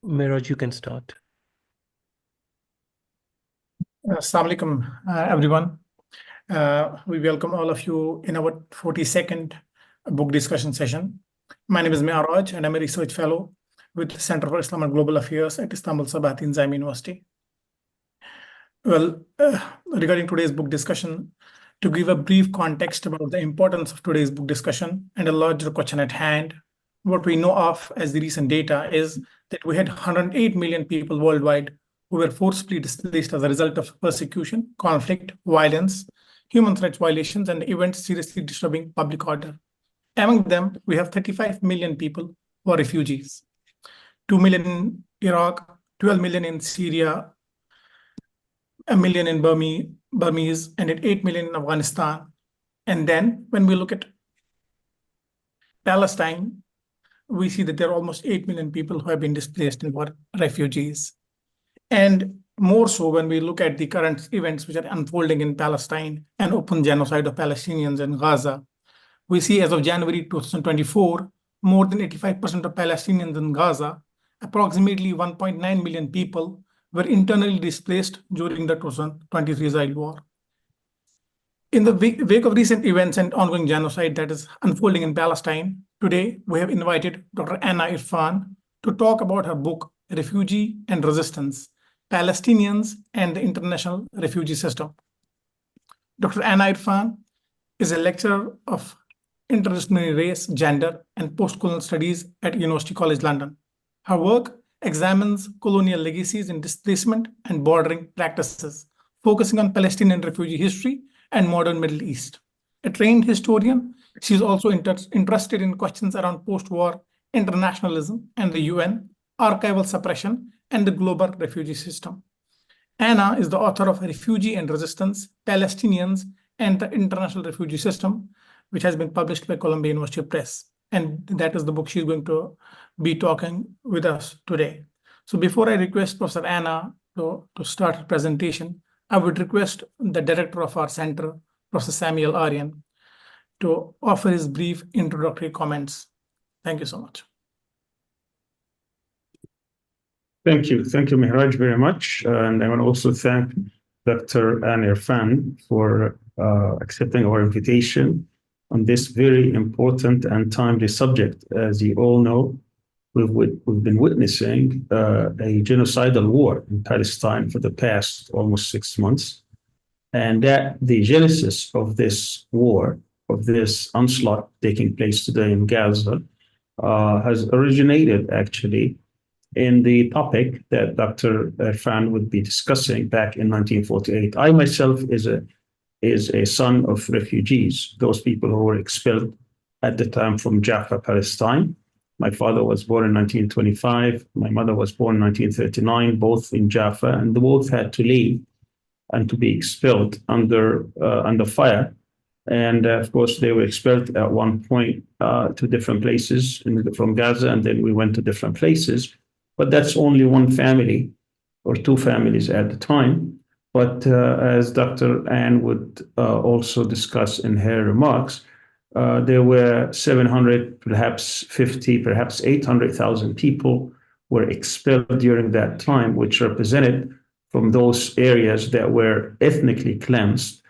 Miraj, you can start. Assalamu alaikum, everyone. We welcome all of you in our 42nd book discussion session. My name is Miraj, and I'm a research fellow with the Center for Islam and Global Affairs at Istanbul Sabahat Inzam University. Well, regarding today's book discussion, to give a brief context about the importance of today's book discussion and a larger question at hand, what we know of as the recent data is that we had 108 million people worldwide who were forcibly displaced as a result of persecution, conflict, violence, human rights violations, and events seriously disturbing public order. Among them, we have 35 million people who are refugees, 2 million in Iraq, 12 million in Syria, 1 million in Burmese, and 8 million in Afghanistan. And then when we look at Palestine, we see that there are almost 8 million people who have been displaced and were refugees. And more so when we look at the current events which are unfolding in Palestine and open genocide of Palestinians in Gaza, we see as of January 2024, more than 85% of Palestinians in Gaza, approximately 1.9 million people, were internally displaced during the 2023 Israel war. In the wake of recent events and ongoing genocide that is unfolding in Palestine, today we have invited Dr. Anna Irfan to talk about her book, Refugee and Resistance, Palestinians and the International Refugee System. Dr. Anna Irfan is a lecturer of interdisciplinary race, gender, and post-colonial studies at University College London. Her work examines colonial legacies in displacement and bordering practices, focusing on Palestinian refugee history and modern Middle East. A trained historian, she is also interested in questions around post-war internationalism and the UN, archival suppression, and the global refugee system. Anna is the author of Refugee and Resistance, Palestinians and the International Refugee System, which has been published by Columbia University Press. And that is the book she's going to be talking with us today. So before I request Professor Anna to start her presentation, I would request the director of our center, Professor Samuel Aryan, to offer his brief introductory comments. Thank you so much. Thank you, Mihraj, very much. And I want to also thank Dr. Anna Irfan for accepting our invitation on this very important and timely subject. As you all know, we've been witnessing a genocidal war in Palestine for the past almost 6 months. And that the genesis of this war, of this onslaught taking place today in Gaza, has originated actually in the topic that Dr. Irfan would be discussing back in 1948. I myself is a son of refugees, those people who were expelled at the time from Jaffa, Palestine. My father was born in 1925. My mother was born in 1939, both in Jaffa, and they both had to leave and to be expelled under fire. And of course, they were expelled at one point to different places from Gaza, and then we went to different places. But that's only one family or two families at the time. But as Dr. Ann would also discuss in her remarks, there were 700, perhaps 50, perhaps 800,000 people were expelled during that time, which represented from those areas that were ethnically cleansed,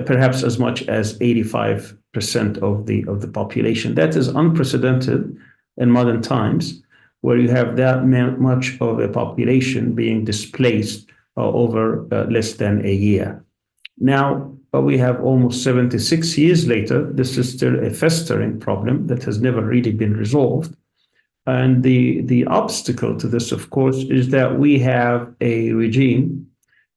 perhaps as much as 85% of the population. That is unprecedented in modern times, where you have that much of a population being displaced over less than a year. Now, we have almost 76 years later, this is still a festering problem that has never really been resolved. And the obstacle to this, of course, is that we have a regime,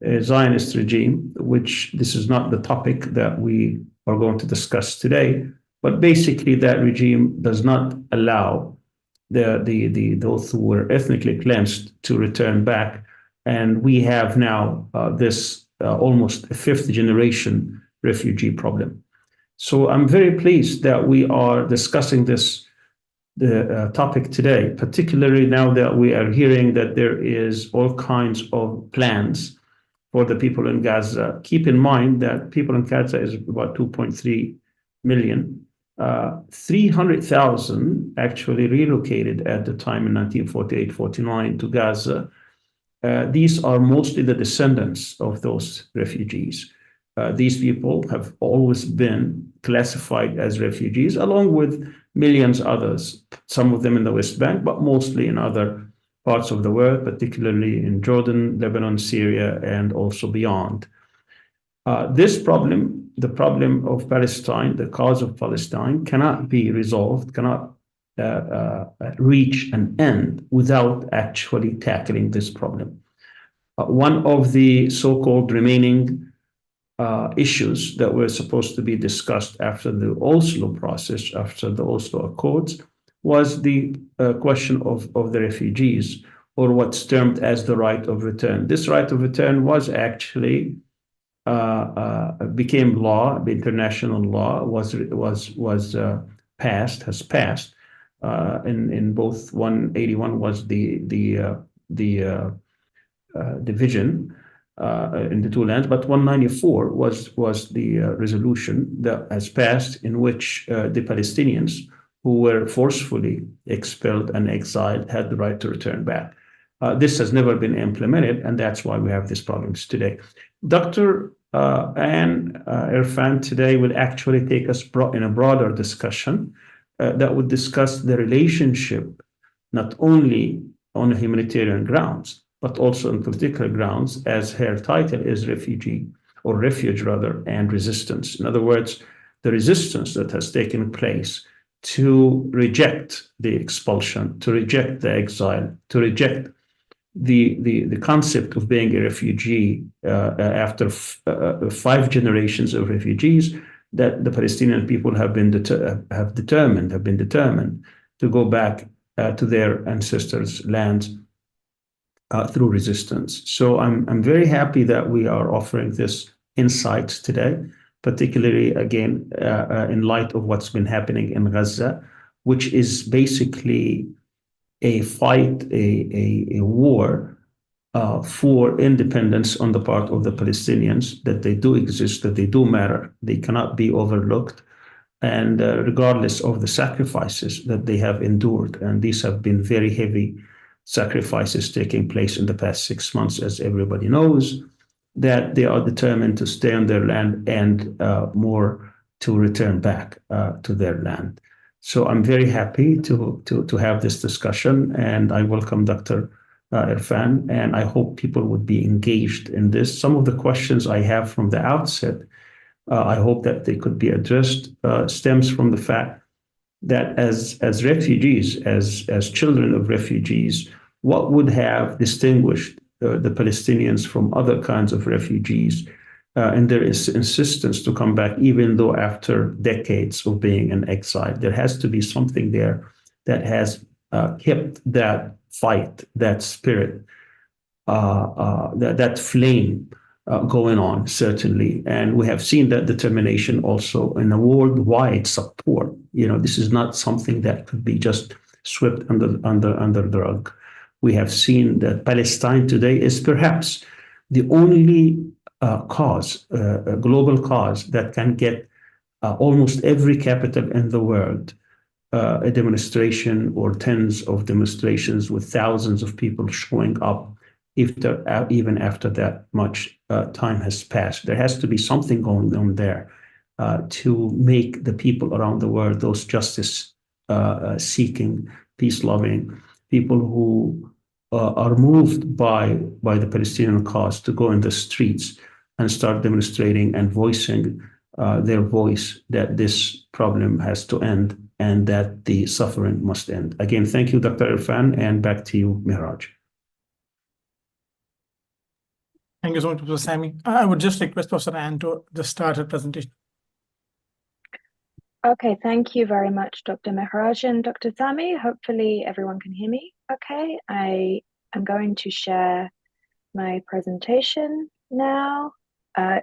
a Zionist regime, which this is not the topic that we are going to discuss today, but basically that regime does not allow those who were ethnically cleansed to return back. And we have now this almost a fifth generation refugee problem. So I'm very pleased that we are discussing the topic today, particularly now that we are hearing that there is all kinds of plans for the people in Gaza. Keep in mind that people in Gaza is about 2.3 million. 300,000 actually relocated at the time in 1948-49 to Gaza. These are mostly the descendants of those refugees. These people have always been classified as refugees, along with millions others, some of them in the West Bank, but mostly in other parts of the world, particularly in Jordan, Lebanon, Syria, and also beyond. This problem, the problem of Palestine, the cause of Palestine, cannot be resolved, cannot reach an end without actually tackling this problem. One of the so-called remaining issues that were supposed to be discussed after the Oslo process, after the Oslo Accords, was the question of the refugees, or what's termed as the right of return. This right of return was actually became law. The international law was passed, has passed. In both 181 was the division in the two lands, but 194 was the resolution that has passed, in which the Palestinians who were forcefully expelled and exiled had the right to return back. This has never been implemented, and that's why we have these problems today. Dr. and Irfan today will actually take us in a broader discussion that would discuss the relationship, not only on humanitarian grounds, but also on political grounds, as her title is Refugee, or Refuge rather, and Resistance. In other words, the resistance that has taken place to reject the expulsion, to reject the exile, to reject the concept of being a refugee after 5 generations of refugees, that the Palestinian people have been determined to go back to their ancestors' lands through resistance. So I'm very happy that we are offering this insights today, particularly again in light of what's been happening in Gaza, which is basically a fight, a war for independence on the part of the Palestinians, that they do exist, that they do matter, they cannot be overlooked, and regardless of the sacrifices that they have endured. And these have been very heavy sacrifices taking place in the past 6 months, as everybody knows, that they are determined to stay on their land and more to return back to their land. So I'm very happy to have this discussion, and I welcome Dr. Irfan, and I hope people would be engaged in this. Some of the questions I have from the outset, I hope that they could be addressed, stems from the fact that as refugees, as children of refugees, what would have distinguished the Palestinians from other kinds of refugees, and there is insistence to come back, even though after decades of being in exile? There has to be something there that has kept that fight, that spirit, that flame going on, certainly. And we have seen that determination also in a worldwide support. This is not something that could be just swept under the rug. We have seen that Palestine today is perhaps the only a global cause that can get almost every capital in the world a demonstration or tens of demonstrations with thousands of people showing up, even after that much time has passed. There has to be something going on there to make the people around the world, those justice seeking, peace loving people who are moved by the Palestinian cause, to go in the streets and start demonstrating and voicing their voice that this problem has to end and that the suffering must end. Again, thank you, Dr. Irfan, and back to you, Mihraj. Thank you so much, Professor Sami. I would just request Professor Anne to just start her presentation. Okay, thank you very much, Dr. Mihraj and Dr. Sami. Hopefully everyone can hear me okay. I am going to share my presentation now.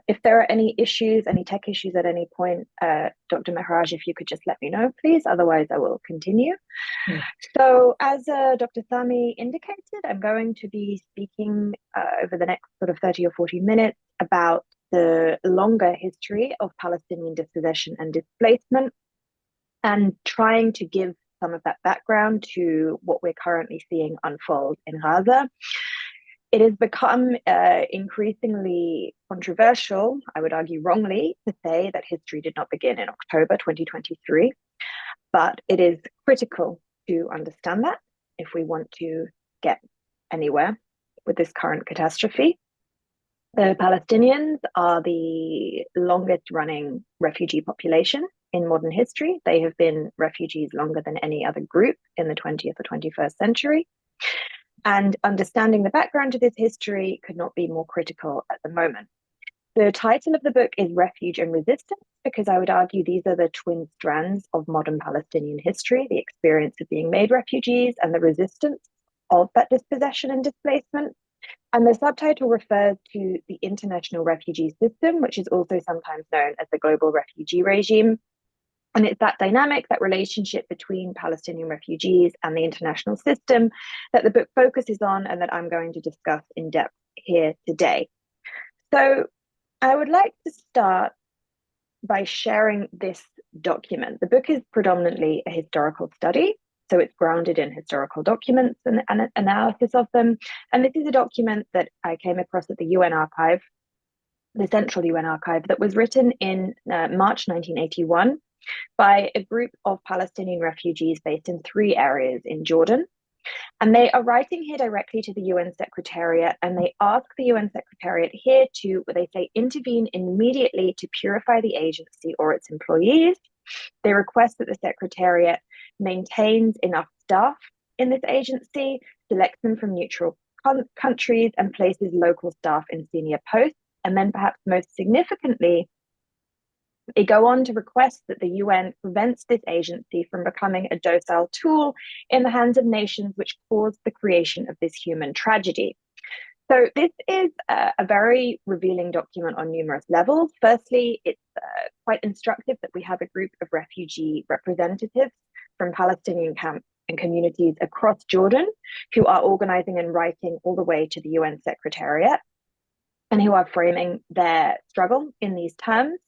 If there are any issues, any tech issues at any point, Dr. Mihraj, if you could just let me know, please. Otherwise, I will continue. So as Dr. Sami indicated, I'm going to be speaking over the next sort of 30 or 40 minutes about the longer history of Palestinian dispossession and displacement, and trying to give some of that background to what we're currently seeing unfold in Gaza. It has become increasingly controversial, I would argue wrongly, to say that history did not begin in October 2023, but it is critical to understand that if we want to get anywhere with this current catastrophe. The Palestinians are the longest running refugee population in modern history. They have been refugees longer than any other group in the 20th or 21st century. And understanding the background to this history could not be more critical at the moment. The title of the book is Refuge and Resistance, because I would argue these are the twin strands of modern Palestinian history, the experience of being made refugees and the resistance of that dispossession and displacement. And the subtitle refers to the International Refugee System, which is also sometimes known as the global refugee regime. And it's that dynamic, that relationship between Palestinian refugees and the international system that the book focuses on and that I'm going to discuss in depth here today. So I would like to start by sharing this document. The book is predominantly a historical study, so it's grounded in historical documents and analysis of them. And this is a document that I came across at the UN Archive, the Central UN Archive, that was written in March 1981 by a group of Palestinian refugees based in 3 areas in Jordan. And they are writing here directly to the UN Secretariat, and they ask the UN Secretariat here to, what they say, intervene immediately to purify the agency or its employees. They request that the Secretariat maintains enough staff in this agency, selects them from neutral countries, and places local staff in senior posts. And then perhaps most significantly, they go on to request that the UN prevents this agency from becoming a docile tool in the hands of nations which caused the creation of this human tragedy. So this is a very revealing document on numerous levels. Firstly, it's quite instructive that we have a group of refugee representatives from Palestinian camps and communities across Jordan who are organizing and writing all the way to the UN Secretariat, and who are framing their struggle in these terms,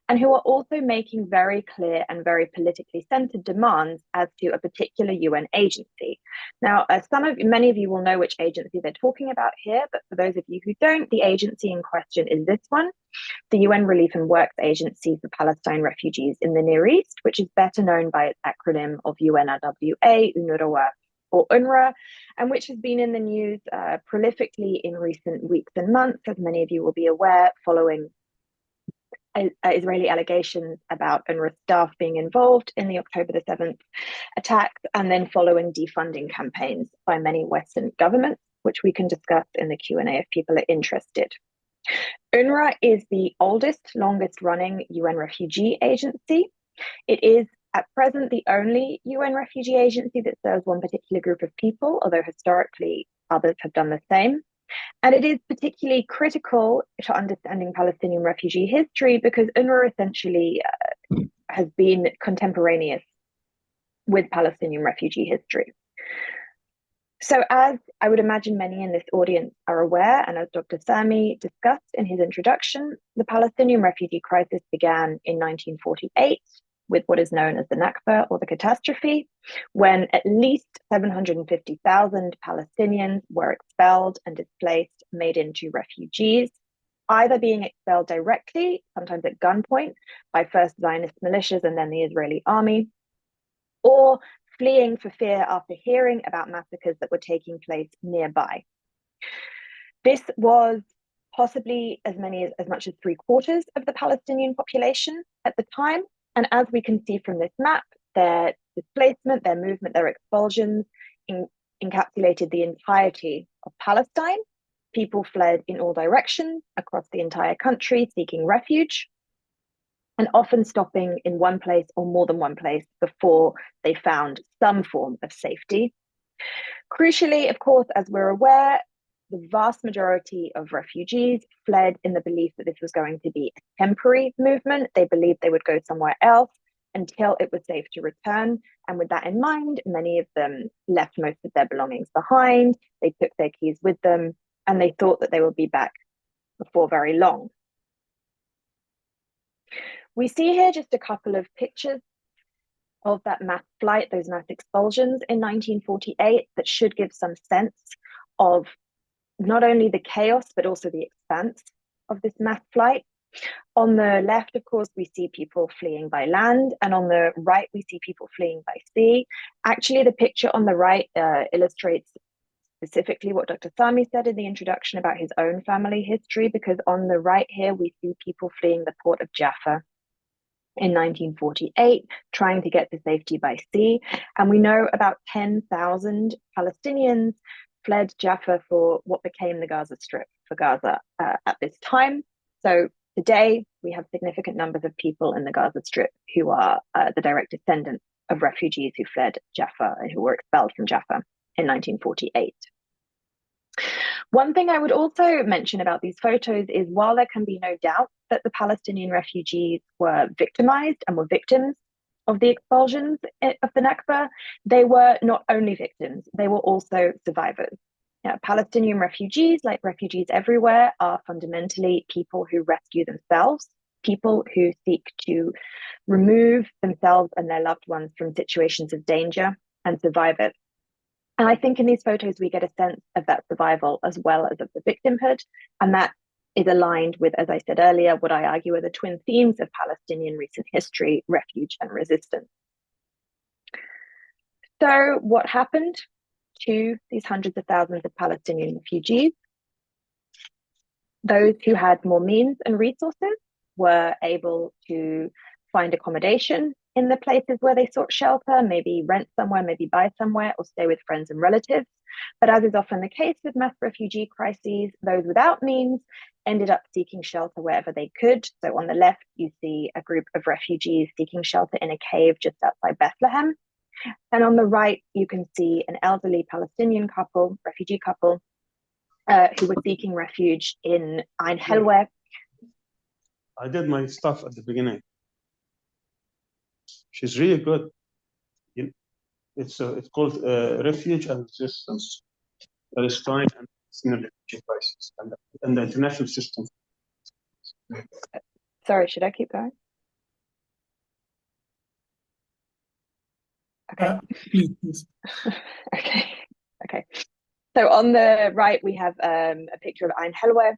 and who are also making very clear and very politically centered demands as to a particular UN agency. Now, many of you will know which agency they're talking about here, but for those of you who don't, the agency in question is this one, the UN Relief and Works Agency for Palestine Refugees in the Near East, which is better known by its acronym of UNRWA, UNRWA, or UNRWA, and which has been in the news prolifically in recent weeks and months, as many of you will be aware, following Israeli allegations about UNRWA staff being involved in the October the 7th attacks, and then following defunding campaigns by many Western governments, which we can discuss in the Q&A if people are interested. UNRWA is the oldest, longest running UN refugee agency. It is at present the only UN refugee agency that serves one particular group of people, although historically others have done the same. And it is particularly critical to understanding Palestinian refugee history because UNRWA essentially has been contemporaneous with Palestinian refugee history. So as I would imagine many in this audience are aware, and as Dr. Sami discussed in his introduction, the Palestinian refugee crisis began in 1948 with what is known as the Nakba, or the catastrophe, when at least 750,000 Palestinians were expelled and displaced, made into refugees, either being expelled directly, sometimes at gunpoint, by first Zionist militias and then the Israeli army, or fleeing for fear after hearing about massacres that were taking place nearby. This was possibly as much as 3/4 of the Palestinian population at the time. And as we can see from this map, their displacement, their movement, their expulsions encapsulated the entirety of Palestine. People fled in all directions across the entire country, seeking refuge, and often stopping in one place or more than one place before they found some form of safety. Crucially, of course, as we're aware, the vast majority of refugees fled in the belief that this was going to be a temporary movement. They believed they would go somewhere else until it was safe to return. And with that in mind, many of them left most of their belongings behind. They took their keys with them, and they thought that they would be back before very long. We see here just a couple of pictures of that mass flight, those mass expulsions in 1948, that should give some sense of not only the chaos, but also the expanse of this mass flight. On the left, of course, we see people fleeing by land, and on the right, we see people fleeing by sea. Actually, the picture on the right illustrates specifically what Dr. Sami said in the introduction about his own family history, because on the right here, we see people fleeing the port of Jaffa in 1948, trying to get to safety by sea. And we know about 10,000 Palestinians fled Jaffa for what became the Gaza Strip for Gaza at this time. So today, we have significant numbers of people in the Gaza Strip who are the direct descendants of refugees who fled Jaffa and who were expelled from Jaffa in 1948. One thing I would also mention about these photos is, while there can be no doubt that the Palestinian refugees were victimized and were victims of the expulsions of the Nakba, they were not only victims, they were also survivors. Palestinian refugees, like refugees everywhere, are fundamentally people who rescue themselves, people who seek to remove themselves and their loved ones from situations of danger, and survivors. And I think in these photos, we get a sense of that survival as well as of the victimhood. And that is aligned with, as I said earlier, what I argue are the twin themes of Palestinian recent history: refuge and resistance. So what happened to these hundreds of thousands of Palestinian refugees? Those who had more means and resources were able to find accommodation in the places where they sought shelter, maybe rent somewhere, maybe buy somewhere, or stay with friends and relatives. But as is often the case with mass refugee crises, those without means ended up seeking shelter wherever they could. So on the left, you see a group of refugees seeking shelter in a cave just outside Bethlehem. And on the right, you can see an elderly Palestinian couple, refugee couple, who were seeking refuge in Ain Helwa. I did my stuff at the beginning. She's really good. It's called Refuge and Resistance, Palestine and Palestinian Refugee Crisis, and the International System. Sorry, should I keep going? Okay. Please. Okay. So on the right, we have a picture of Ain Helwa,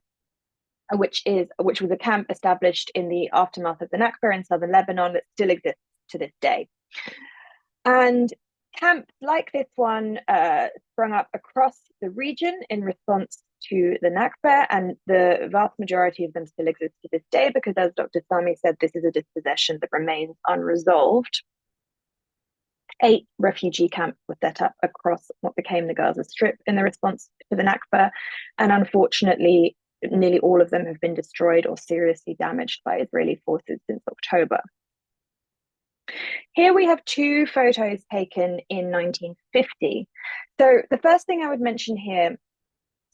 which was a camp established in the aftermath of the Nakba in southern Lebanon that still exists to this day. And camps like this one sprung up across the region in response to the Nakba, and the vast majority of them still exist to this day because, as Dr. Sami said, this is a dispossession that remains unresolved. 8 refugee camps were set up across what became the Gaza Strip in the response to the Nakba, and unfortunately, nearly all of them have been destroyed or seriously damaged by Israeli forces since October. Here we have 2 photos taken in 1950. So the first thing I would mention here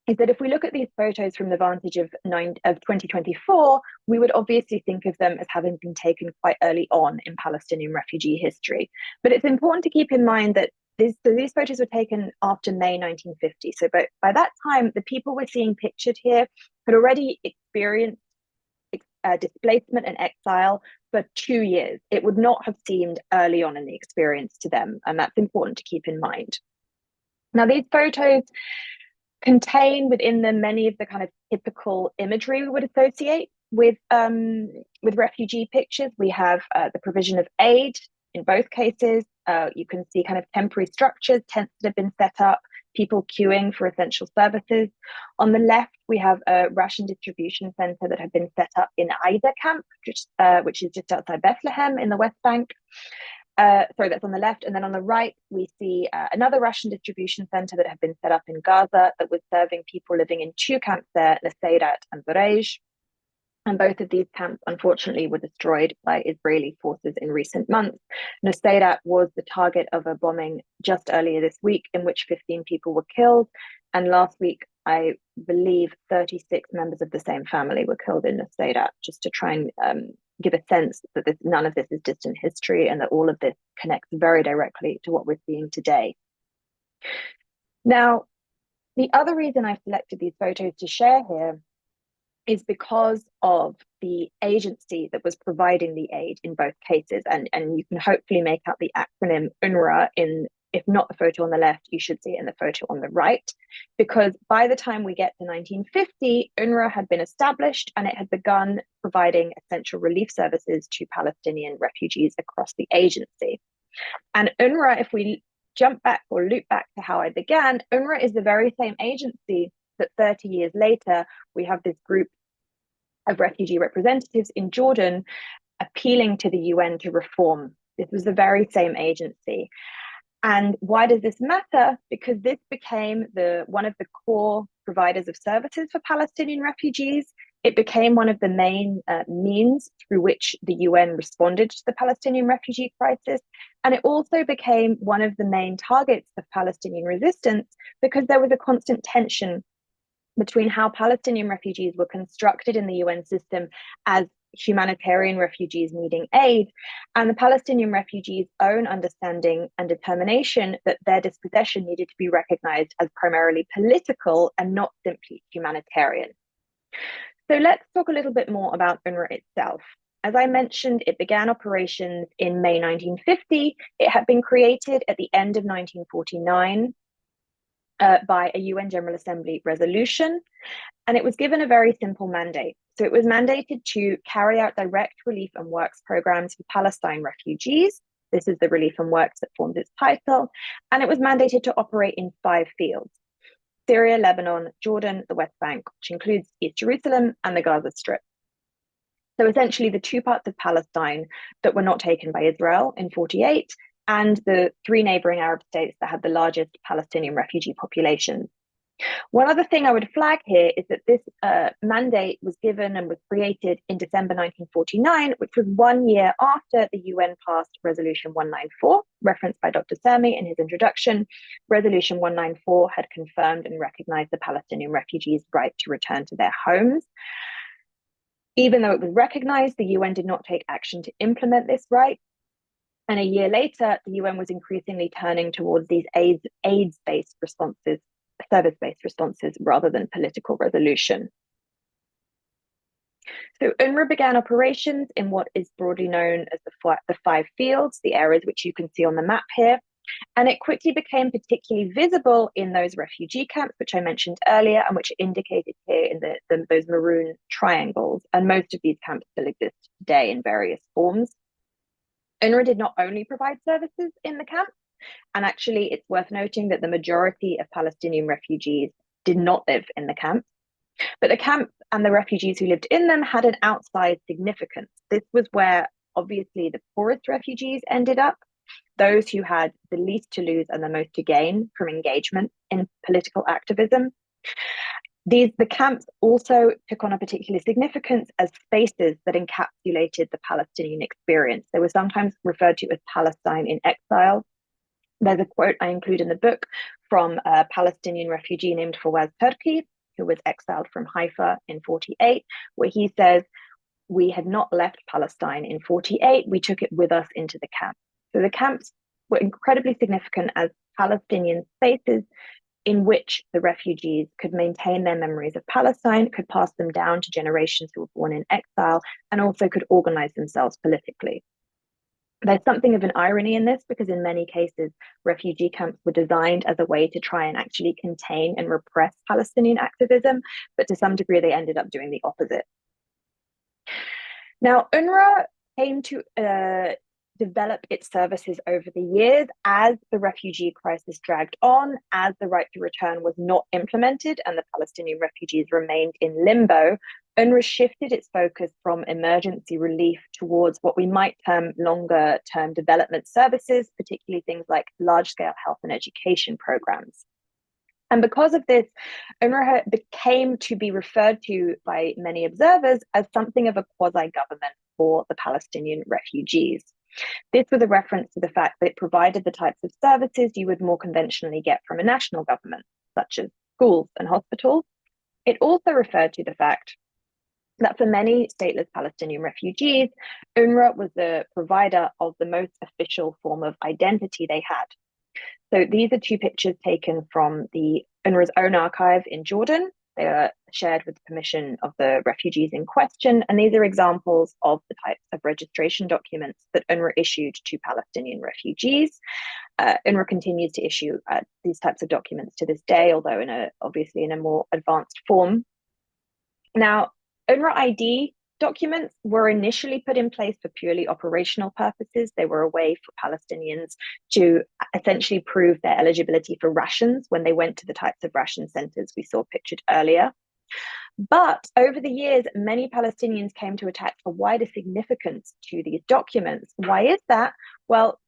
is that if we look at these photos from the vantage of 2024, we would obviously think of them as having been taken quite early on in Palestinian refugee history. But it's important to keep in mind that these photos were taken after May 1950. So by that time, the people we're seeing pictured here had already experienced displacement and exile for 2 years. It would not have seemed early on in the experience to them, and that's important to keep in mind. Now, these photos contain within them many of the kind of typical imagery we would associate with refugee pictures. We have the provision of aid in both cases. You can see kind of temporary structures, tents that have been set up, people queuing for essential services. On the left, we have a ration distribution center that had been set up in Aida camp, which is just outside Bethlehem in the West Bank. Sorry, that's on the left. And then on the right, we see another ration distribution center that had been set up in Gaza that was serving people living in 2 camps there, Nusayrat and Burej. And both of these camps, unfortunately, were destroyed by Israeli forces in recent months. Nusayrat was the target of a bombing just earlier this week in which 15 people were killed. And last week, I believe 36 members of the same family were killed in Nusayrat, just to try and give a sense that none of this is distant history and that all of this connects very directly to what we're seeing today. Now, the other reason I've selected these photos to share here is because of the agency that was providing the aid in both cases. And you can hopefully make out the acronym UNRWA in, if not the photo on the left, you should see it in the photo on the right, because by the time we get to 1950, UNRWA had been established and it had begun providing essential relief services to Palestinian refugees across the agency. And UNRWA, if we jump back or loop back to how I began, UNRWA is the very same agency that 30 years later, we have this group of refugee representatives in Jordan appealing to the UN to reform. This was the very same agency. And why does this matter? Because this became one of the core providers of services for Palestinian refugees. It became one of the main means through which the UN responded to the Palestinian refugee crisis. And it also became one of the main targets of Palestinian resistance, because there was a constant tension between how Palestinian refugees were constructed in the UN system as humanitarian refugees needing aid, and the Palestinian refugees' own understanding and determination that their dispossession needed to be recognized as primarily political and not simply humanitarian. So let's talk a little bit more about UNRWA itself. As I mentioned, it began operations in May 1950. It had been created at the end of 1949 by a UN General Assembly resolution, and it was given a very simple mandate. So it was mandated to carry out direct relief and works programs for Palestine refugees. This is the relief and works that forms its title. And it was mandated to operate in 5 fields: Syria, Lebanon, Jordan, the West Bank, which includes East Jerusalem and the Gaza Strip. So essentially the 2 parts of Palestine that were not taken by Israel in 1948, and the 3 neighboring Arab states that had the largest Palestinian refugee populations. One other thing I would flag here is that this mandate was given and was created in December 1949, which was 1 year after the UN passed Resolution 194, referenced by Dr. Sami in his introduction. Resolution 194 had confirmed and recognized the Palestinian refugees' right to return to their homes. Even though it was recognized, the UN did not take action to implement this right. And a year later, the UN was increasingly turning towards these AIDS-based responses, service-based responses, rather than political resolution. So UNRWA began operations in what is broadly known as the 5 fields, the areas which you can see on the map here. And it quickly became particularly visible in those refugee camps, which I mentioned earlier, and which are indicated here in those maroon triangles. And most of these camps still exist today in various forms. UNRWA did not only provide services in the camp, and actually it's worth noting that the majority of Palestinian refugees did not live in the camp, but the camp and the refugees who lived in them had an outsized significance. This was where obviously the poorest refugees ended up, those who had the least to lose and the most to gain from engagement in political activism. The camps also took on a particular significance as spaces that encapsulated the Palestinian experience. They were sometimes referred to as Palestine in exile. There's a quote I include in the book from a Palestinian refugee named Fawaz Turki, who was exiled from Haifa in 1948, where he says, "We had not left Palestine in 1948, we took it with us into the camp." So the camps were incredibly significant as Palestinian spaces in which the refugees could maintain their memories of Palestine, could pass them down to generations who were born in exile, and also could organize themselves politically. There's something of an irony in this, because in many cases, refugee camps were designed as a way to try and actually contain and repress Palestinian activism, but to some degree, they ended up doing the opposite. Now, UNRWA came to develop its services over the years as the refugee crisis dragged on, as the right to return was not implemented and the Palestinian refugees remained in limbo. UNRWA shifted its focus from emergency relief towards what we might term longer term development services, particularly things like large-scale health and education programs. And because of this, UNRWA became to be referred to by many observers as something of a quasi-government for the Palestinian refugees. This was a reference to the fact that it provided the types of services you would more conventionally get from a national government, such as schools and hospitals. It also referred to the fact that for many stateless Palestinian refugees, UNRWA was the provider of the most official form of identity they had. So these are 2 pictures taken from the UNRWA's own archive in Jordan, They are shared with the permission of the refugees in question, and these are examples of the types of registration documents that UNRWA issued to Palestinian refugees. UNRWA continues to issue these types of documents to this day, although obviously in a more advanced form. Now, UNRWA ID documents were initially put in place for purely operational purposes. They were a way for Palestinians to essentially prove their eligibility for rations when they went to the types of ration centers we saw pictured earlier. But over the years, many Palestinians came to attach a wider significance to these documents. Why is that? Well,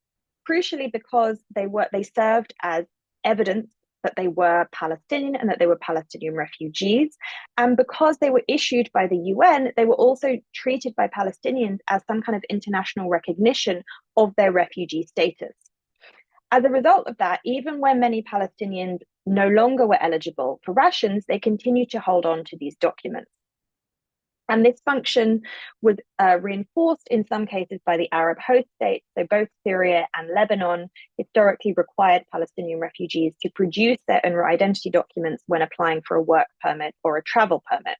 crucially because they served as evidence that they were Palestinian and that they were Palestinian refugees. And because they were issued by the UN, they were also treated by Palestinians as some kind of international recognition of their refugee status. As a result of that, even when many Palestinians no longer were eligible for rations, they continued to hold on to these documents. And this function was reinforced in some cases by the Arab host states. So both Syria and Lebanon historically required Palestinian refugees to produce their UNRWA identity documents when applying for a work permit or a travel permit.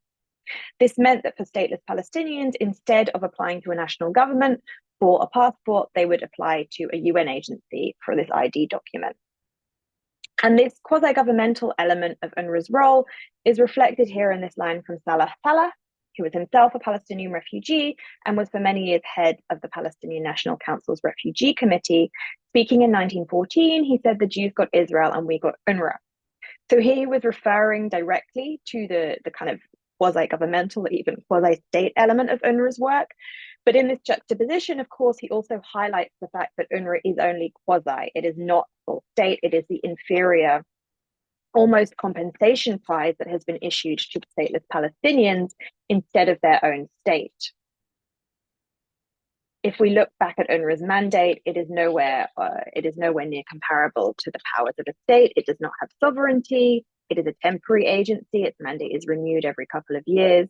This meant that for stateless Palestinians, instead of applying to a national government for a passport, they would apply to a UN agency for this ID document. And this quasi-governmental element of UNRWA's role is reflected here in this line from Salah Salah, who was himself a Palestinian refugee and was for many years head of the Palestinian National Council's Refugee Committee. Speaking in 1914, he said, "The Jews got Israel and we got UNRWA." So he was referring directly to the kind of quasi-governmental, even quasi-state element of UNRWA's work. But in this juxtaposition, of course, he also highlights the fact that UNRWA is only quasi. It is not full state. It is the inferior, almost compensation prize that has been issued to stateless Palestinians instead of their own state. If we look back at UNRWA's mandate, it is nowhere near comparable to the powers of a state. It does not have sovereignty. It is a temporary agency. Its mandate is renewed every couple of years.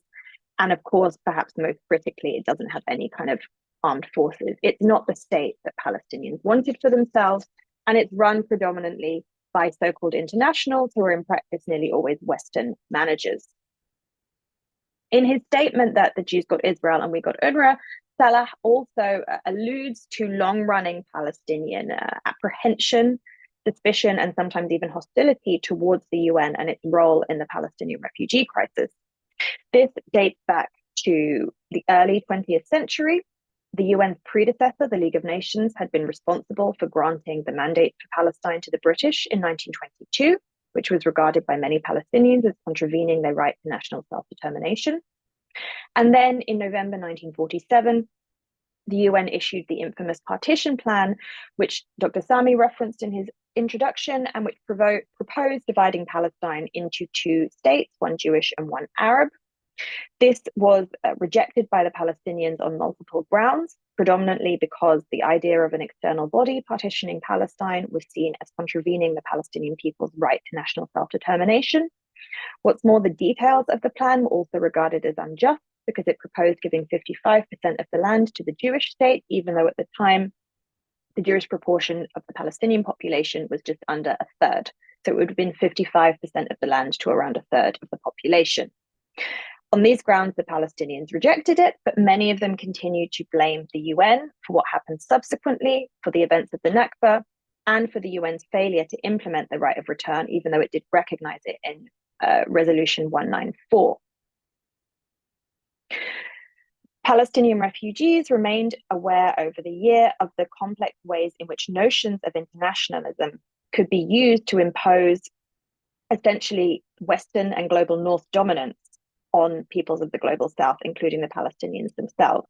And of course, perhaps most critically, it doesn't have any kind of armed forces. It's not the state that Palestinians wanted for themselves, and it's run predominantly by so-called internationals who are in practice nearly always Western managers. In his statement that the Jews got Israel and we got UNRWA, Salah also alludes to long-running Palestinian apprehension, suspicion, and sometimes even hostility towards the UN and its role in the Palestinian refugee crisis. This dates back to the early 20th century. The UN's predecessor, the League of Nations, had been responsible for granting the mandate for Palestine to the British in 1922, which was regarded by many Palestinians as contravening their right to national self-determination. And then in November 1947, the UN issued the infamous partition plan, which Dr. Sami referenced in his introduction, and which proposed dividing Palestine into two states, one Jewish and one Arab. This was rejected by the Palestinians on multiple grounds, predominantly because the idea of an external body partitioning Palestine was seen as contravening the Palestinian people's right to national self-determination. What's more, the details of the plan were also regarded as unjust because it proposed giving 55% of the land to the Jewish state, even though at the time the Jewish proportion of the Palestinian population was just under a third. So it would have been 55% of the land to around a third of the population. On these grounds, the Palestinians rejected it, but many of them continued to blame the UN for what happened subsequently, for the events of the Nakba, and for the UN's failure to implement the right of return, even though it did recognize it in Resolution 194. Palestinian refugees remained aware over the year of the complex ways in which notions of internationalism could be used to impose essentially Western and global North dominance on peoples of the global South, including the Palestinians themselves.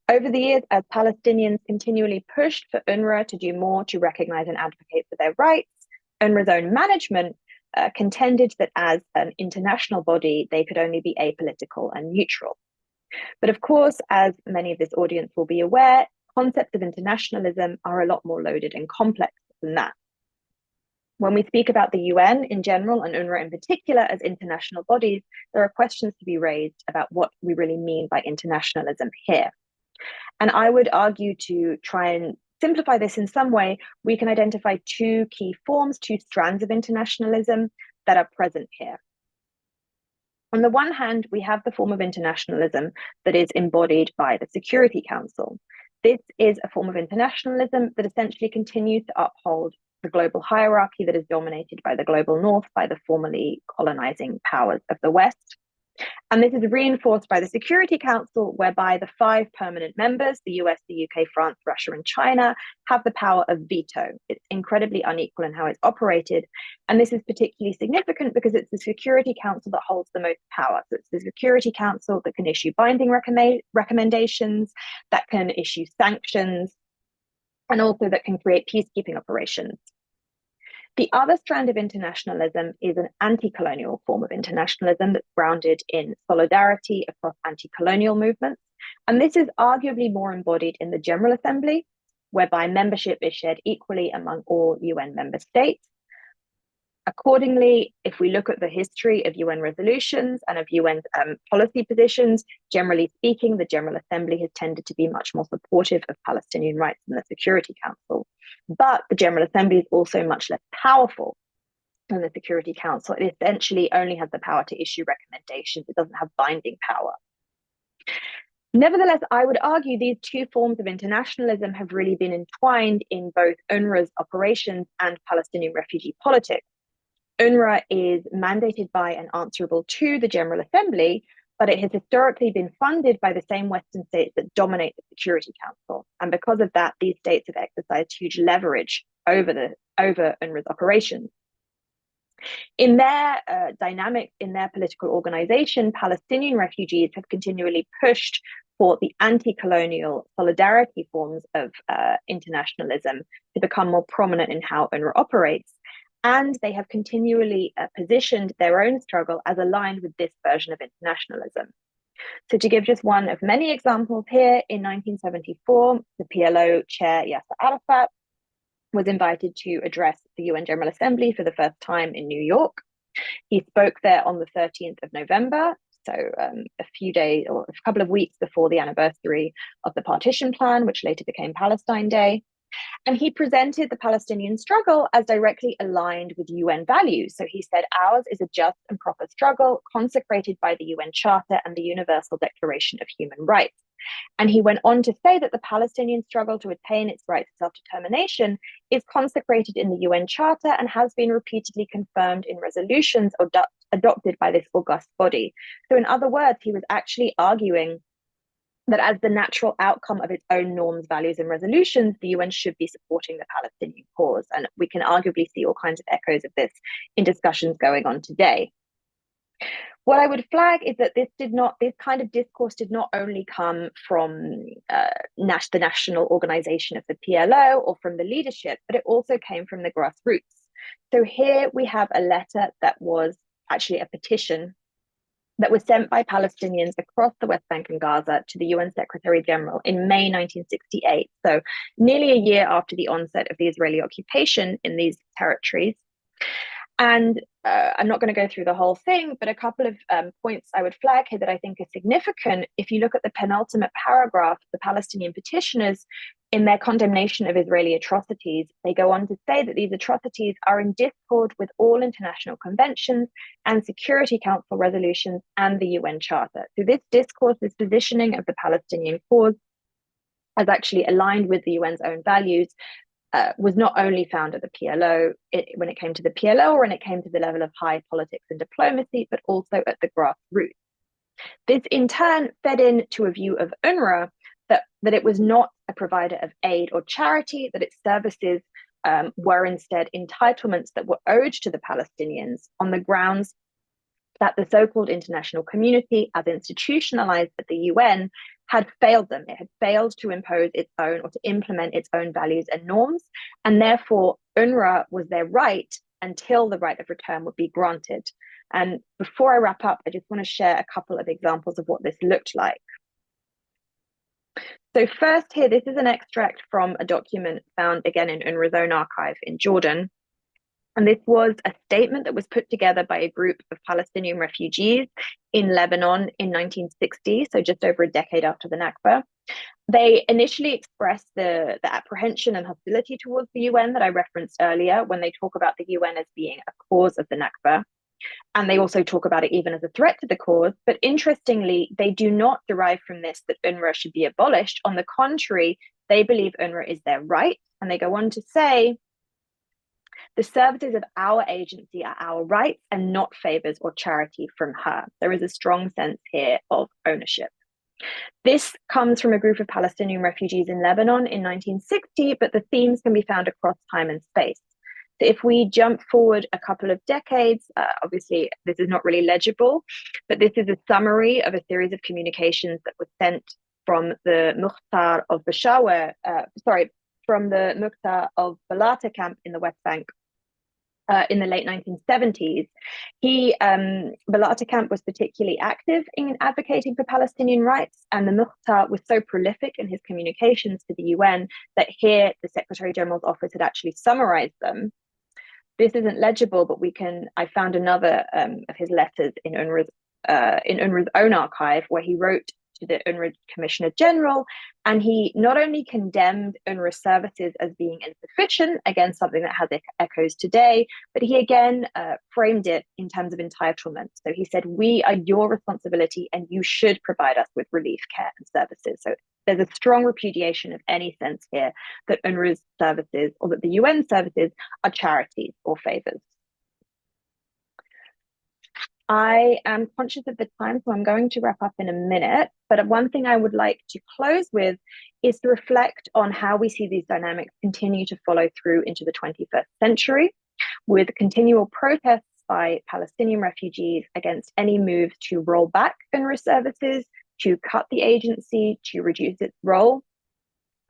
Over the years, as Palestinians continually pushed for UNRWA to do more to recognize and advocate for their rights, UNRWA's own management contended that as an international body, they could only be apolitical and neutral. But of course, as many of this audience will be aware, concepts of internationalism are a lot more loaded and complex than that. When we speak about the UN in general and UNRWA in particular as international bodies, there are questions to be raised about what we really mean by internationalism here. And I would argue, to try and simplify this in some way, we can identify two key forms, two strands of internationalism that are present here. On the one hand, we have the form of internationalism that is embodied by the Security Council. This is a form of internationalism that essentially continues to uphold the global hierarchy that is dominated by the global north, by the formerly colonizing powers of the West. And this is reinforced by the Security Council, whereby the 5 permanent members, the US, the UK, France, Russia, and China, have the power of veto. It's incredibly unequal in how it's operated. And this is particularly significant because it's the Security Council that holds the most power. So it's the Security Council that can issue binding recommendations, that can issue sanctions, and also that can create peacekeeping operations. The other strand of internationalism is an anti-colonial form of internationalism that's grounded in solidarity across anti-colonial movements. And this is arguably more embodied in the General Assembly, whereby membership is shared equally among all UN member states. Accordingly, if we look at the history of UN resolutions and of UN policy positions, generally speaking, the General Assembly has tended to be much more supportive of Palestinian rights than the Security Council. But the General Assembly is also much less powerful than the Security Council. It essentially only has the power to issue recommendations. It doesn't have binding power. Nevertheless, I would argue these two forms of internationalism have really been entwined in both UNRWA's operations and Palestinian refugee politics. UNRWA is mandated by and answerable to the General Assembly, but it has historically been funded by the same Western states that dominate the Security Council. And because of that, these states have exercised huge leverage over UNRWA's operations. In their dynamics, in their political organization, Palestinian refugees have continually pushed for the anti-colonial solidarity forms of internationalism to become more prominent in how UNRWA operates. And they have continually positioned their own struggle as aligned with this version of internationalism. So to give just one of many examples here, in 1974, the PLO chair Yasser Arafat was invited to address the UN General Assembly for the first time in New York. He spoke there on the 13th of November, so a few days or a couple of weeks before the anniversary of the partition plan, which later became Palestine Day. And he presented the Palestinian struggle as directly aligned with UN values. So he said, ours is a just and proper struggle consecrated by the UN Charter and the Universal Declaration of Human Rights. And he went on to say that the Palestinian struggle to attain its right to self-determination is consecrated in the UN Charter and has been repeatedly confirmed in resolutions adopted by this august body. So in other words, he was actually arguing that as the natural outcome of its own norms, values, and resolutions, the UN should be supporting the Palestinian cause. And we can arguably see all kinds of echoes of this in discussions going on today. What I would flag is that this kind of discourse did not only come from the national organization of the PLO or from the leadership, but it also came from the grassroots. So here we have a letter that was actually a petition that was sent by Palestinians across the West Bank and Gaza to the UN Secretary General in May 1968, so nearly a year after the onset of the Israeli occupation in these territories. And I'm not going to go through the whole thing, but a couple of points I would flag here that I think are significant. If you look at the penultimate paragraph, the Palestinian petitioners, in their condemnation of Israeli atrocities, they go on to say that these atrocities are in discord with all international conventions and Security Council resolutions and the UN Charter. So this discourse, this positioning of the Palestinian cause as actually aligned with the UN's own values, was not only found at the PLO, when it came to the PLO or when it came to the level of high politics and diplomacy, but also at the grassroots. This in turn fed into a view of UNRWA that it was not a provider of aid or charity, that its services were instead entitlements that were owed to the Palestinians on the grounds that the so-called international community, as institutionalized at the UN, had failed them. It had failed to impose its own or to implement its own values and norms, and therefore UNRWA was their right until the right of return would be granted. And before I wrap up, I just want to share a couple of examples of what this looked like. So first here, this is an extract from a document found again in UNRWA's own archive in Jordan. And this was a statement that was put together by a group of Palestinian refugees in Lebanon in 1960, so just over a decade after the Nakba. They initially expressed the apprehension and hostility towards the UN that I referenced earlier when they talk about the UN as being a cause of the Nakba. And they also talk about it even as a threat to the cause. But interestingly, they do not derive from this that UNRWA should be abolished. On the contrary, they believe UNRWA is their right. And they go on to say, the services of our agency are our rights and not favors or charity from her. There is a strong sense here of ownership. This comes from a group of Palestinian refugees in Lebanon in 1960, but the themes can be found across time and space. So if we jump forward a couple of decades, obviously this is not really legible, but this is a summary of a series of communications that were sent from the Mukhtar of Bashawa, from the Mukhtar of Balata camp in the West Bank in the late 1970s. Balata camp was particularly active in advocating for Palestinian rights, and the Mukhtar was so prolific in his communications to the UN that here the Secretary General's office had actually summarized them. This isn't legible, but I found another of his letters in UNRWA's own archive, where he wrote to the UNRWA Commissioner General, and he not only condemned UNRWA services as being insufficient, again something that has echoes today, but he again framed it in terms of entitlement. So he said, we are your responsibility and you should provide us with relief, care and services. So there's a strong repudiation of any sense here that UNRWA's services or that the UN services are charities or favors. I am conscious of the time, so I'm going to wrap up in a minute. But one thing I would like to close with is to reflect on how we see these dynamics continue to follow through into the 21st century, with continual protests by Palestinian refugees against any move to roll back UNRWA services, to cut the agency, to reduce its role.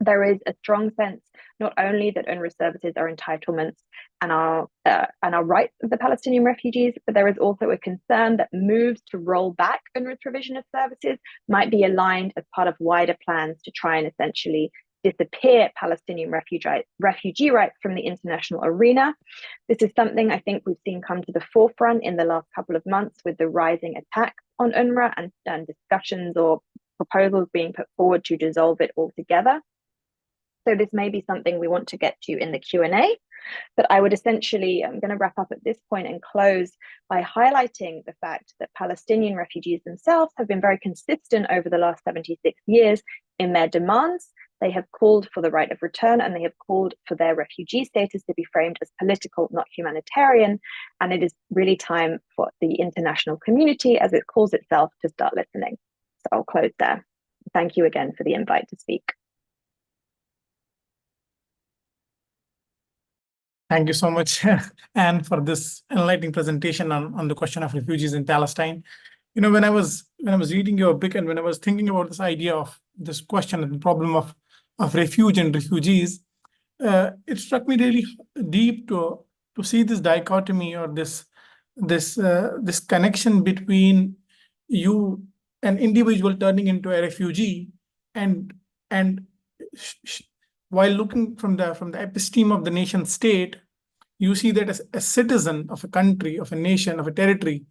There is a strong sense not only that UNRWA services are entitlements and are rights of the Palestinian refugees, but there is also a concern that moves to roll back UNRWA's provision of services might be aligned as part of wider plans to try and essentially disappear Palestinian refugee rights from the international arena. This is something I think we've seen come to the forefront in the last couple of months with the rising attacks on UNRWA and discussions or proposals being put forward to dissolve it altogether. So this may be something we want to get to in the Q&A, but I'm going to wrap up at this point and close by highlighting the fact that Palestinian refugees themselves have been very consistent over the last 76 years in their demands. They have called for the right of return, and they have called for their refugee status to be framed as political, not humanitarian. And it is really time for the international community, as it calls itself, to start listening. So I'll close there. Thank you again for the invite to speak. Thank you so much, Anne, for this enlightening presentation on the question of refugees in Palestine. You know, when I was reading your book and when I was thinking about this idea of this question and the problem of refuge and refugees, it struck me really deep to see this dichotomy or this connection between you, an individual turning into a refugee, and while looking from the episteme of the nation state, you see that as a citizen of a country, of a nation, of a territory,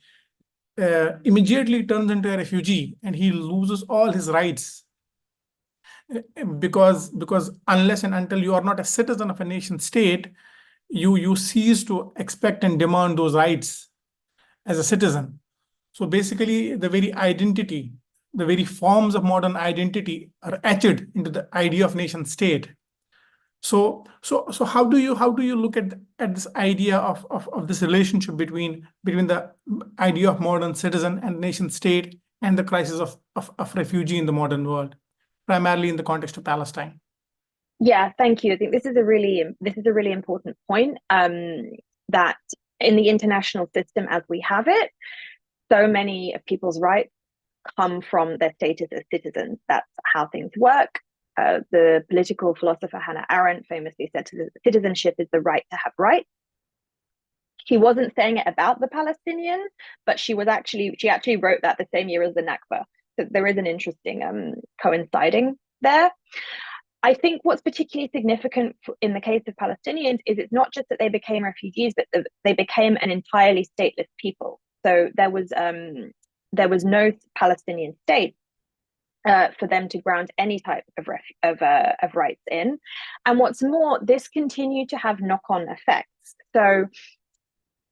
immediately turns into a refugee, and he loses all his rights. Because unless and until you are not a citizen of a nation state, you cease to expect and demand those rights as a citizen. So basically, the very identity, the very forms of modern identity are etched into the idea of nation state. So how do you look at this idea of this relationship between the idea of modern citizen and nation state and the crisis of refugee in the modern world, primarily in the context of Palestine? Yeah, thank you. I think this is a really important point, that in the international system as we have it, so many of people's rights come from their status as citizens. That's how things work. The political philosopher Hannah Arendt famously said citizenship is the right to have rights. She wasn't saying it about the Palestinians, but she actually wrote that the same year as the Nakba. So there is an interesting coinciding there. I think what's particularly significant in the case of Palestinians is it's not just that they became refugees, but they became an entirely stateless people. So there was no Palestinian state for them to ground any type of rights in. And what's more, this continued to have knock-on effects. So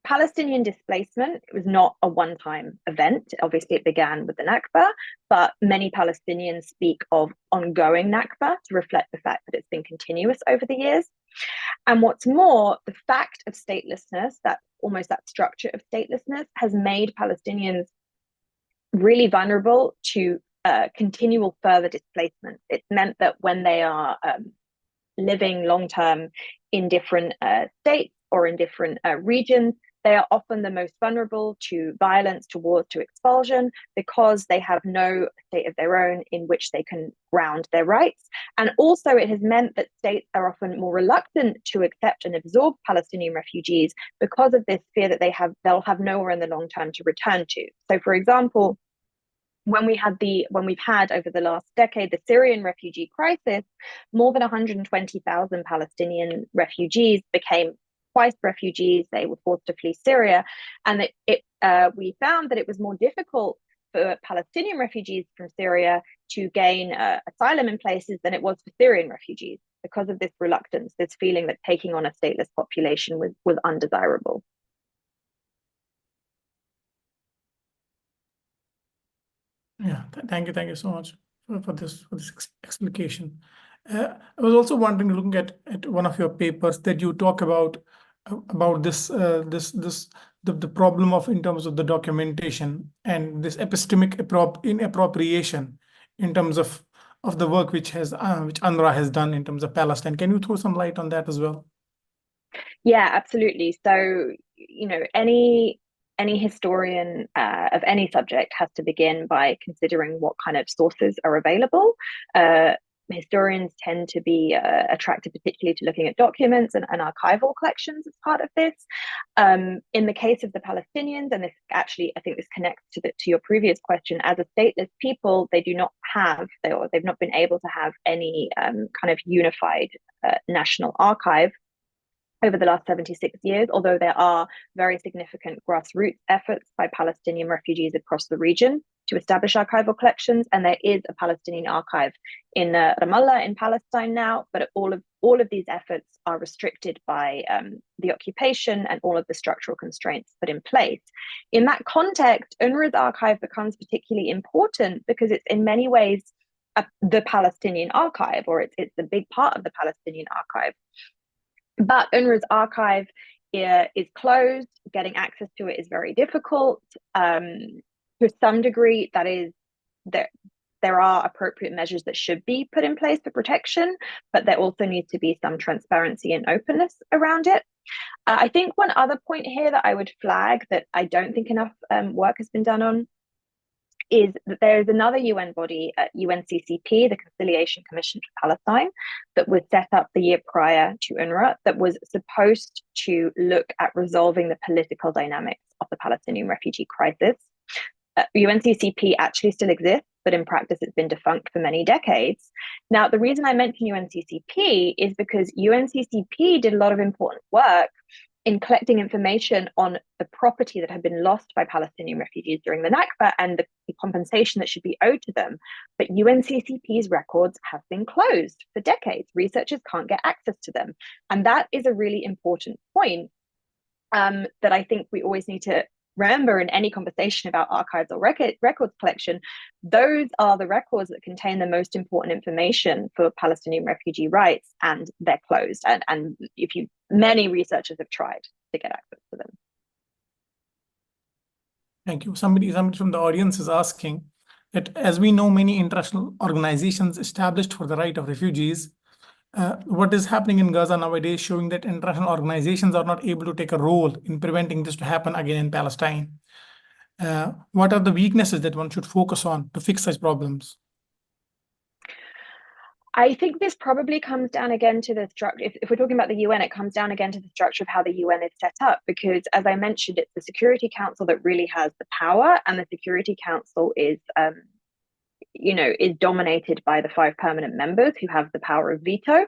Palestinian displacement, it was not a one-time event. Obviously, it began with the Nakba, but many Palestinians speak of ongoing Nakba to reflect the fact that it's been continuous over the years. And what's more, the fact of statelessness, that almost that structure of statelessness, has made Palestinians really vulnerable to continual further displacement. It's meant that when they are living long-term in different states or in different regions, they are often the most vulnerable to violence, to wars, to expulsion, because they have no state of their own in which they can ground their rights. And also it has meant that states are often more reluctant to accept and absorb Palestinian refugees because of this fear that they'll have nowhere in the long term to return to. So for example, when we've had over the last decade the Syrian refugee crisis, more than 120,000 Palestinian refugees became twice refugees. They were forced to flee Syria, and we found that it was more difficult for Palestinian refugees from Syria to gain asylum in places than it was for Syrian refugees, because of this reluctance, this feeling that taking on a stateless population was undesirable. Yeah, thank you so much for this explication. I was also wondering, looking at one of your papers, that you talk about this the problem of, in terms of the documentation and this epistemic inappropriation in terms of the work which UNRWA has done in terms of Palestine. Can you throw some light on that as well? Yeah, absolutely. So, any historian of any subject has to begin by considering what kind of sources are available. Historians tend to be attracted particularly to looking at documents and archival collections as part of this. In the case of the Palestinians, and this actually, I think this connects to your previous question, as a stateless people, they've not been able to have any kind of unified national archive over the last 76 years, although there are very significant grassroots efforts by Palestinian refugees across the region to establish archival collections. And there is a Palestinian archive in Ramallah in Palestine now, but all of these efforts are restricted by the occupation and all of the structural constraints put in place. In that context, UNRWA's archive becomes particularly important because it's in many ways the Palestinian archive, or it's a big part of the Palestinian archive. But UNRWA's archive is closed. Getting access to it is very difficult. To some degree, that is, there are appropriate measures that should be put in place for protection, but there also needs to be some transparency and openness around it. I think one other point here that I would flag that I don't think enough work has been done on is that there is another UN body, UNCCP, the Conciliation Commission for Palestine, that was set up the year prior to UNRWA, that was supposed to look at resolving the political dynamics of the Palestinian refugee crisis. UNCCP actually still exists, but in practice it's been defunct for many decades. Now, the reason I mention UNCCP is because UNCCP did a lot of important work in collecting information on the property that had been lost by Palestinian refugees during the Nakba and the compensation that should be owed to them. But UNCCP's records have been closed for decades. Researchers can't get access to them. And that is a really important point that I think we always need to remember in any conversation about archives or records collection. Those are the records that contain the most important information for Palestinian refugee rights, and they're closed. And many researchers have tried to get access to them. Thank you. Somebody from the audience is asking that, as we know, many international organizations established for the right of refugees, what is happening in Gaza nowadays, showing that international organizations are not able to take a role in preventing this to happen again in Palestine. What are the weaknesses that one should focus on to fix such problems? I think this probably comes down again to the structure. If we're talking about the UN, it comes down again to the structure of how the UN is set up, because as I mentioned, it's the Security Council that really has the power, and the Security Council is dominated by the 5 permanent members who have the power of veto.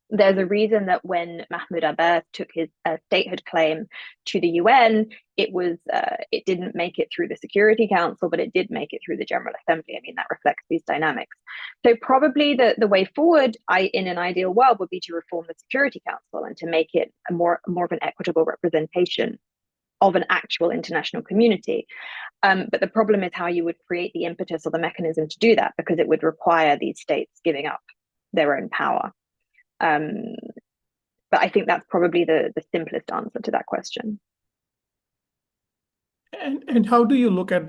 There's a reason that when Mahmoud Abbas took his statehood claim to the UN, it didn't make it through the Security Council, but it did make it through the General Assembly. I mean, that reflects these dynamics. So probably the way forward, in an ideal world, would be to reform the Security Council and to make it more of an equitable representation of an actual international community. But the problem is how you would create the impetus or the mechanism to do that, because it would require these states giving up their own power. But I think that's probably the simplest answer to that question. And how do you look at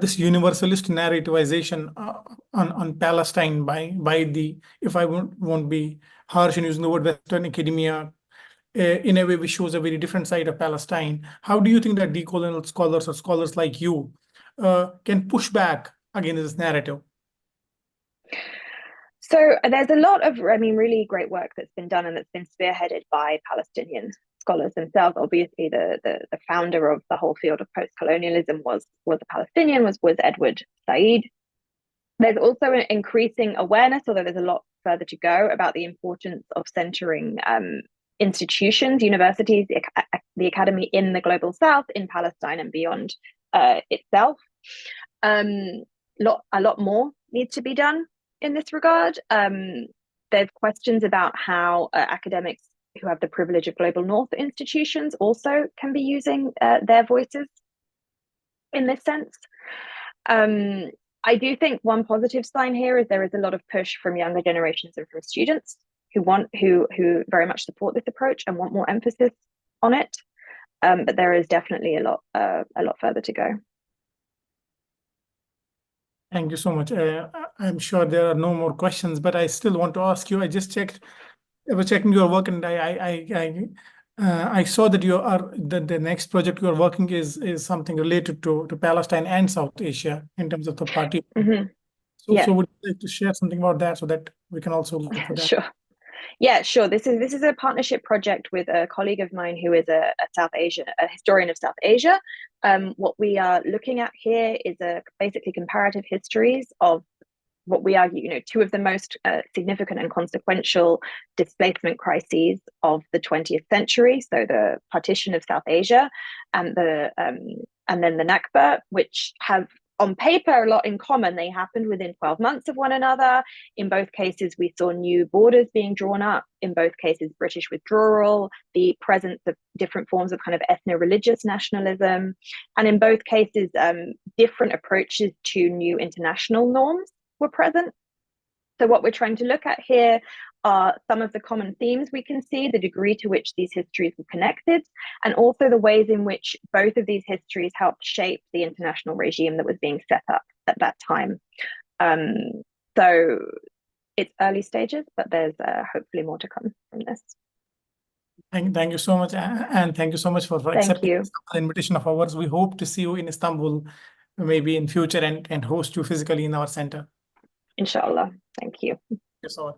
this universalist narrativization on Palestine by the, if I won't be harsh in using the word, Western academia, in a way which shows a very different side of Palestine? How do you think that decolonial scholars or scholars like you can push back against this narrative? So there's a lot of, really great work that's been done and that's been spearheaded by Palestinian scholars themselves. Obviously, the founder of the whole field of post-colonialism was a Palestinian, was Edward Said. There's also an increasing awareness, although there's a lot further to go, about the importance of centering institutions, universities, the academy in the global south, in Palestine and beyond itself. A lot more needs to be done in this regard. There's questions about how academics who have the privilege of global north institutions also can be using their voices in this sense. I do think one positive sign here is there is a lot of push from younger generations and from students who very much support this approach and want more emphasis on it. But there is definitely a lot further to go. Thank you so much. I'm sure there are no more questions, but I still want to ask you. I was checking your work, and I saw that you are the next project you are working is something related to Palestine and South Asia in terms of the party. Mm-hmm. So would you like to share something about that so that we can also look for that? Sure. Yeah, sure. This is a partnership project with a colleague of mine who is a historian of South Asia. What we are looking at here is basically comparative histories of what we argue, two of the most significant and consequential displacement crises of the 20th century. So the partition of South Asia and then the Nakba, which have on paper a lot in common. They happened within 12 months of one another. In both cases, we saw new borders being drawn up. In both cases, British withdrawal, the presence of different forms of kind of ethno-religious nationalism. And in both cases, different approaches to new international norms were present. So what we're trying to look at here are some of the common themes we can see, the degree to which these histories were connected, and also the ways in which both of these histories helped shape the international regime that was being set up at that time. So it's early stages, but there's hopefully more to come from this. Thank you so much, and thank you so much for accepting the invitation of ours. We hope to see you in Istanbul, maybe in future, and host you physically in our center. Inshallah. Thank you. Thank you so much.